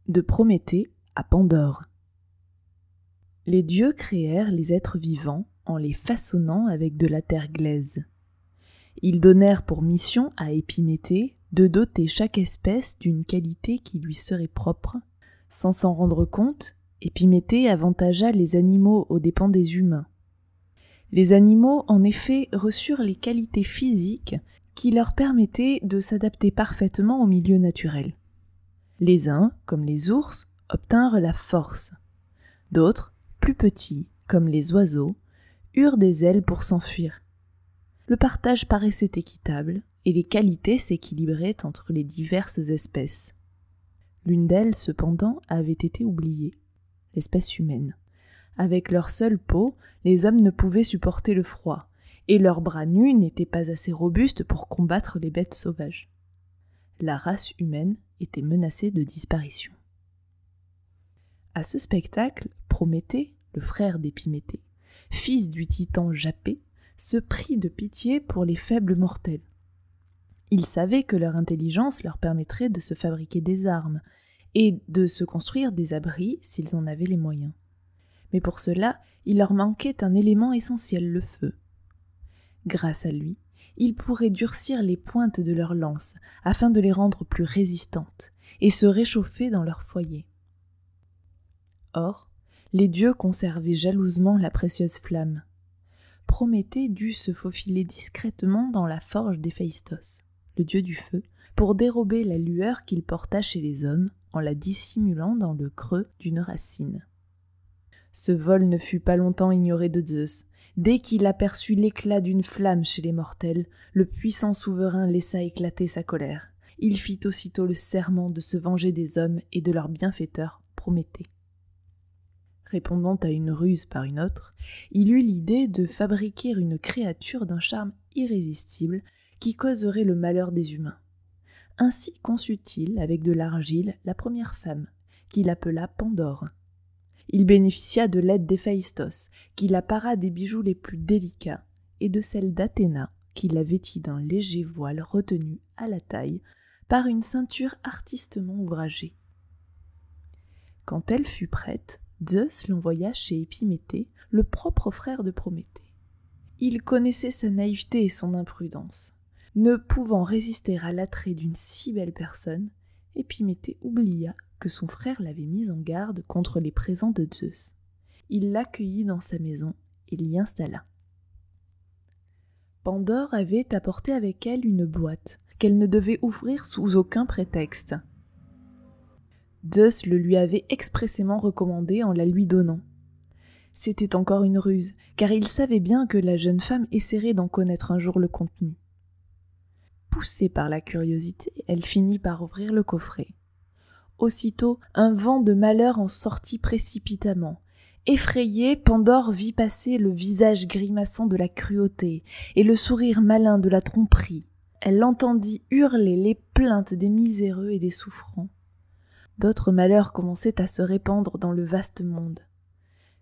De Prométhée à Pandore. Les dieux créèrent les êtres vivants en les façonnant avec de la terre glaise. Ils donnèrent pour mission à Épiméthée de doter chaque espèce d'une qualité qui lui serait propre. Sans s'en rendre compte, Épiméthée avantagea les animaux aux dépens des humains. Les animaux, en effet, reçurent les qualités physiques qui leur permettaient de s'adapter parfaitement au milieu naturel. Les uns, comme les ours, obtinrent la force. D'autres, plus petits, comme les oiseaux, eurent des ailes pour s'enfuir. Le partage paraissait équitable, et les qualités s'équilibraient entre les diverses espèces. L'une d'elles, cependant, avait été oubliée, l'espèce humaine. Avec leur seule peau, les hommes ne pouvaient supporter le froid, et leurs bras nus n'étaient pas assez robustes pour combattre les bêtes sauvages. La race humaine était menacée de disparition. À ce spectacle, Prométhée, le frère d'Épiméthée, fils du titan Japet, se prit de pitié pour les faibles mortels. Il savait que leur intelligence leur permettrait de se fabriquer des armes et de se construire des abris s'ils en avaient les moyens. Mais pour cela, il leur manquait un élément essentiel, le feu. Grâce à lui, ils pourraient durcir les pointes de leurs lances afin de les rendre plus résistantes et se réchauffer dans leur foyer. Or, les dieux conservaient jalousement la précieuse flamme. Prométhée dut se faufiler discrètement dans la forge d'Héphaïstos, le dieu du feu, pour dérober la lueur qu'il porta chez les hommes en la dissimulant dans le creux d'une racine. Ce vol ne fut pas longtemps ignoré de Zeus. Dès qu'il aperçut l'éclat d'une flamme chez les mortels, le puissant souverain laissa éclater sa colère. Il fit aussitôt le serment de se venger des hommes et de leur bienfaiteur Prométhée. Répondant à une ruse par une autre, il eut l'idée de fabriquer une créature d'un charme irrésistible qui causerait le malheur des humains. Ainsi conçut-il avec de l'argile la première femme, qu'il appela Pandore. Il bénéficia de l'aide d'Héphaïstos, qui la para des bijoux les plus délicats, et de celle d'Athéna, qui la vêtit d'un léger voile retenu à la taille par une ceinture artistement ouvragée. Quand elle fut prête, Zeus l'envoya chez Épiméthée, le propre frère de Prométhée. Il connaissait sa naïveté et son imprudence. Ne pouvant résister à l'attrait d'une si belle personne, Épiméthée oublia que son frère l'avait mise en garde contre les présents de Zeus. Il l'accueillit dans sa maison et l'y installa. Pandore avait apporté avec elle une boîte qu'elle ne devait ouvrir sous aucun prétexte. Zeus le lui avait expressément recommandé en la lui donnant. C'était encore une ruse, car il savait bien que la jeune femme essaierait d'en connaître un jour le contenu. Poussée par la curiosité, elle finit par ouvrir le coffret. Aussitôt, un vent de malheur en sortit précipitamment. Effrayée, Pandore vit passer le visage grimaçant de la cruauté et le sourire malin de la tromperie. Elle entendit hurler les plaintes des miséreux et des souffrants. D'autres malheurs commençaient à se répandre dans le vaste monde.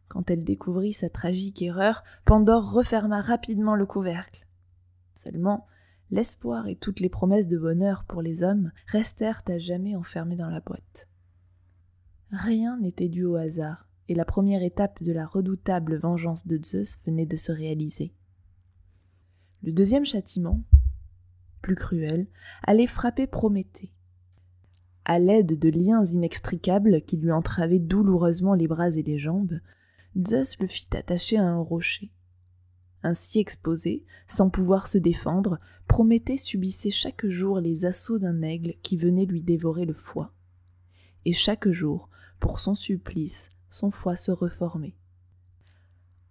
Quand elle découvrit sa tragique erreur, Pandore referma rapidement le couvercle. Seulement, l'espoir et toutes les promesses de bonheur pour les hommes restèrent à jamais enfermés dans la boîte. Rien n'était dû au hasard, et la première étape de la redoutable vengeance de Zeus venait de se réaliser. Le deuxième châtiment, plus cruel, allait frapper Prométhée. À l'aide de liens inextricables qui lui entravaient douloureusement les bras et les jambes, Zeus le fit attacher à un rocher. Ainsi exposé, sans pouvoir se défendre, Prométhée subissait chaque jour les assauts d'un aigle qui venait lui dévorer le foie. Et chaque jour, pour son supplice, son foie se reformait.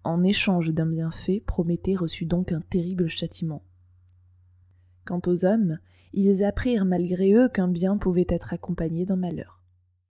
En échange d'un bienfait, Prométhée reçut donc un terrible châtiment. Quant aux hommes, ils apprirent malgré eux qu'un bien pouvait être accompagné d'un malheur.